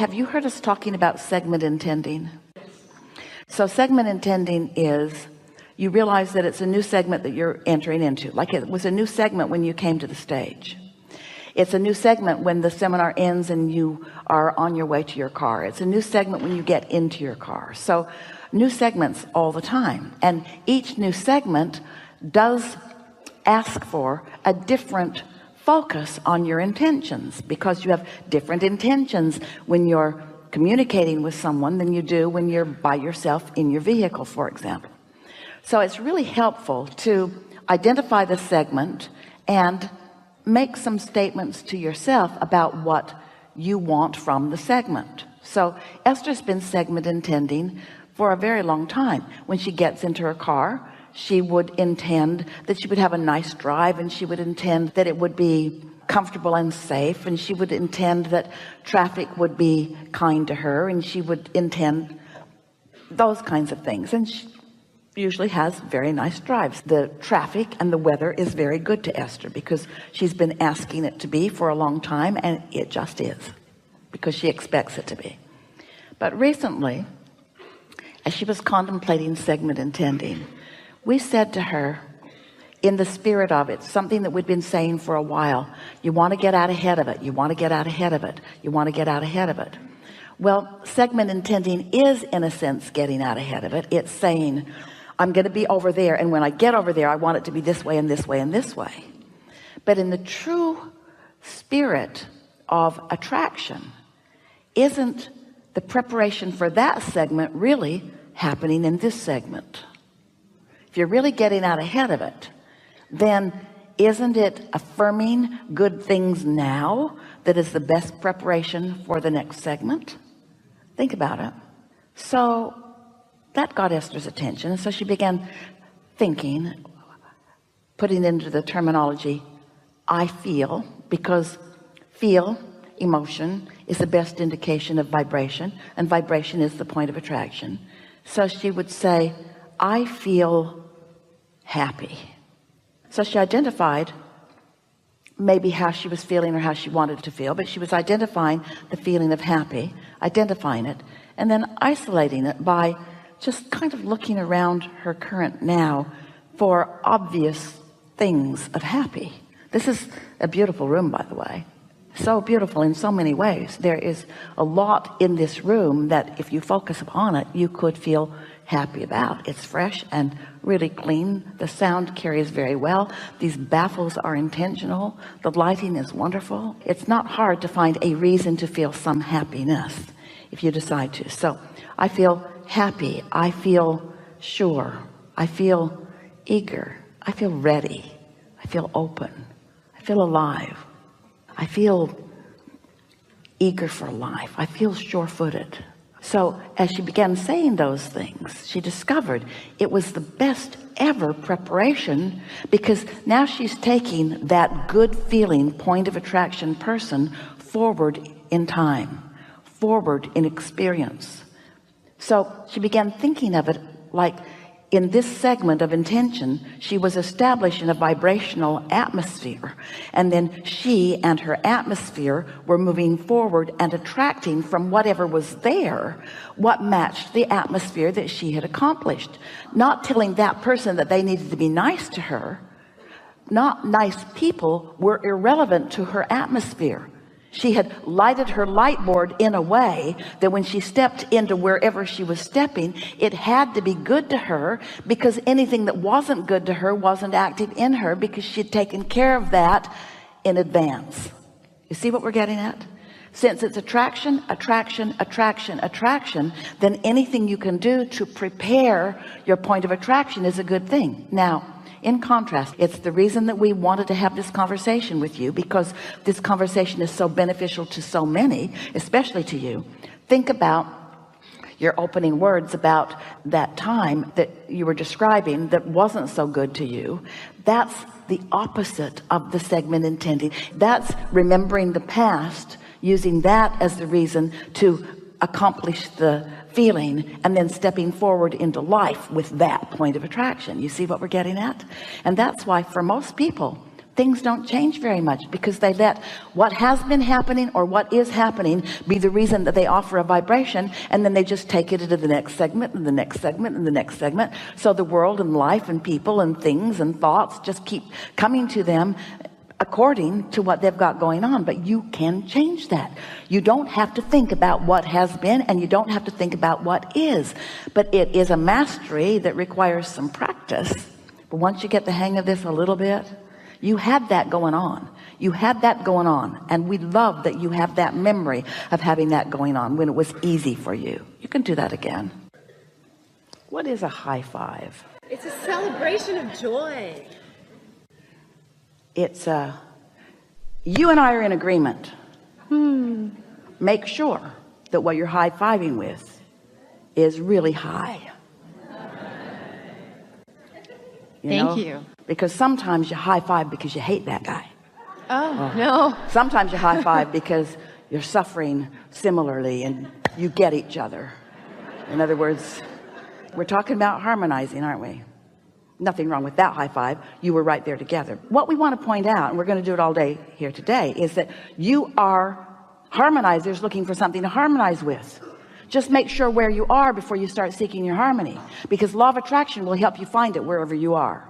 have you heard us talking about segment intending? So segment intending is, you realize that it's a new segment that you're entering into. Like it was a new segment when you came to the stage. It's a new segment when the seminar ends and you are on your way to your car. It's a new segment when you get into your car. So new segments all the time, and each new segment does ask for a different focus on your intentions, because you have different intentions when you're communicating with someone than you do when you're by yourself in your vehicle, for example. So it's really helpful to identify the segment and make some statements to yourself about what you want from the segment. So Esther's been segment intending for a very long time. When she gets into her car, she would intend that she would have a nice drive, and she would intend that it would be comfortable and safe, and she would intend that traffic would be kind to her, and she would intend those kinds of things. And she usually has very nice drives. The traffic and the weather is very good to Esther because she's been asking it to be for a long time, and it just is, because she expects it to be. But recently, as she was contemplating segment intending, we said to her, in the spirit of it, something that we'd been saying for a while: you want to get out ahead of it, you want to get out ahead of it, you want to get out ahead of it. Well, segment intending is, in a sense, getting out ahead of it. It's saying, I'm going to be over there, and when I get over there, I want it to be this way and this way and this way. But in the true spirit of attraction, isn't the preparation for that segment really happening in this segment? If you're really getting out ahead of it, then isn't it affirming good things now that is the best preparation for the next segment? Think about it. So that got Esther's attention, and so she began thinking, putting into the terminology, I feel, because feel, emotion, is the best indication of vibration, and vibration is the point of attraction. So she would say, I feel happy. So she identified maybe how she was feeling or how she wanted to feel, but she was identifying the feeling of happy, identifying it, and then isolating it by just kind of looking around her current now for obvious things of happy. This is a beautiful room, by the way. So beautiful in so many ways. There is a lot in this room that if you focus upon it, you could feel happy about. It's fresh and really clean. The sound carries very well. These baffles are intentional. The lighting is wonderful. It's not hard to find a reason to feel some happiness if you decide to. So I feel happy. I feel sure. I feel eager. I feel ready. I feel open. I feel alive. I feel eager for life. I feel sure-footed. So as she began saying those things, she discovered it was the best ever preparation, because now she's taking that good feeling point of attraction person forward in time, forward in experience. So she began thinking of it like, in this segment of intention, she was establishing a vibrational atmosphere, and then she and her atmosphere were moving forward and attracting from whatever was there what matched the atmosphere that she had accomplished. Not telling that person that they needed to be nice to her. Not nice people were irrelevant to her atmosphere. She had lighted her light board in a way that when she stepped into wherever she was stepping, it had to be good to her, because anything that wasn't good to her wasn't active in her, because she'd taken care of that in advance. You see what we're getting at? Since it's attraction, attraction, attraction, attraction, then anything you can do to prepare your point of attraction is a good thing. Now, in contrast, it's the reason that we wanted to have this conversation with you, because this conversation is so beneficial to so many, especially to you. Think about your opening words about that time that you were describing that wasn't so good to you. That's the opposite of the segment intending. That's remembering the past, using that as the reason to accomplish the feeling, and then stepping forward into life with that point of attraction. You see what we're getting at? And that's why for most people, things don't change very much, because they let what has been happening or what is happening be the reason that they offer a vibration, and then they just take it into the next segment and the next segment and the next segment. So the world and life and people and things and thoughts just keep coming to them according to what they've got going on. But you can change that. You don't have to think about what has been, and you don't have to think about what is. But it is a mastery that requires some practice. But once you get the hang of this a little bit, you had that going on. You had that going on. And we love that you have that memory of having that going on when it was easy for you. You can do that again. What is a high five? It's a celebration of joy. It's you and I are in agreement. Make sure that what you're high-fiving with is really high. Thank you. Because sometimes you high-five because you hate that guy. Oh, no. Sometimes you high-five because you're suffering similarly and you get each other. In other words, we're talking about harmonizing, aren't we? Nothing wrong with that high five. You were right there together. What we want to point out, and we're going to do it all day here today, is that you are harmonizers looking for something to harmonize with. Just make sure where you are before you start seeking your harmony, because law of attraction will help you find it wherever you are.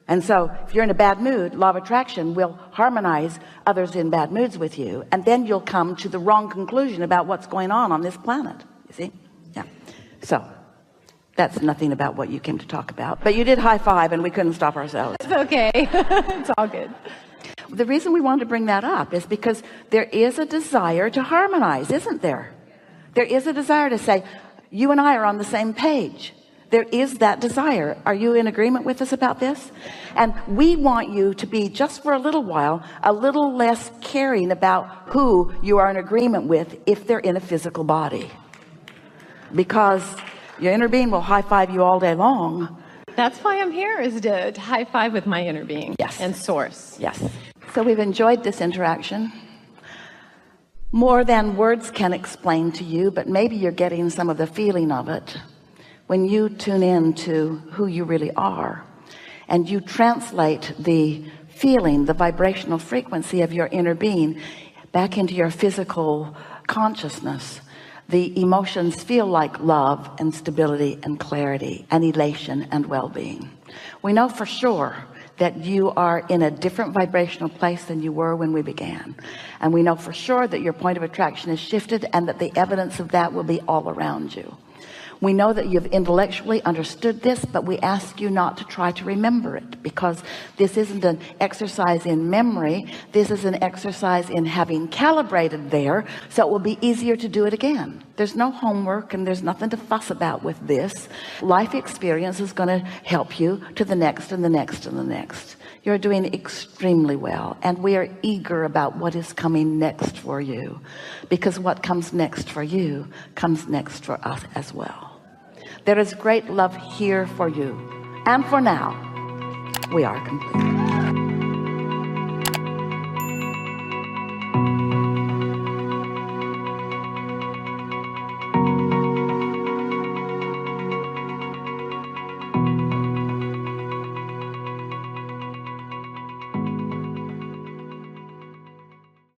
And so if you're in a bad mood, law of attraction will harmonize others in bad moods with you, and then you'll come to the wrong conclusion about what's going on this planet. You see? Yeah. So that's nothing about what you came to talk about, but you did high five and we couldn't stop ourselves. It's okay. It's all good. The reason we wanted to bring that up is because there is a desire to harmonize, isn't there? There is a desire to say, you and I are on the same page. There is that desire. Are you in agreement with us about this? And we want you to be, just for a little while, a little less caring about who you are in agreement with if they're in a physical body, because your inner being will high-five you all day long. That's why I'm here, is to high-five with my inner being. Yes. And source. Yes. So we've enjoyed this interaction. More than words can explain to you, but maybe you're getting some of the feeling of it when you tune in to who you really are, and you translate the feeling, the vibrational frequency of your inner being back into your physical consciousness. The emotions feel like love and stability and clarity and elation and well-being. We know for sure that you are in a different vibrational place than you were when we began. And we know for sure that your point of attraction is shifted, and that the evidence of that will be all around you. We know that you've intellectually understood this, but we ask you not to try to remember it, because this isn't an exercise in memory. This is an exercise in having calibrated there, so it will be easier to do it again. There's no homework and there's nothing to fuss about with this. Life experience is going to help you to the next and the next and the next. You're doing extremely well, and we are eager about what is coming next for you, because what comes next for you comes next for us as well. There is great love here for you, and for now we are complete.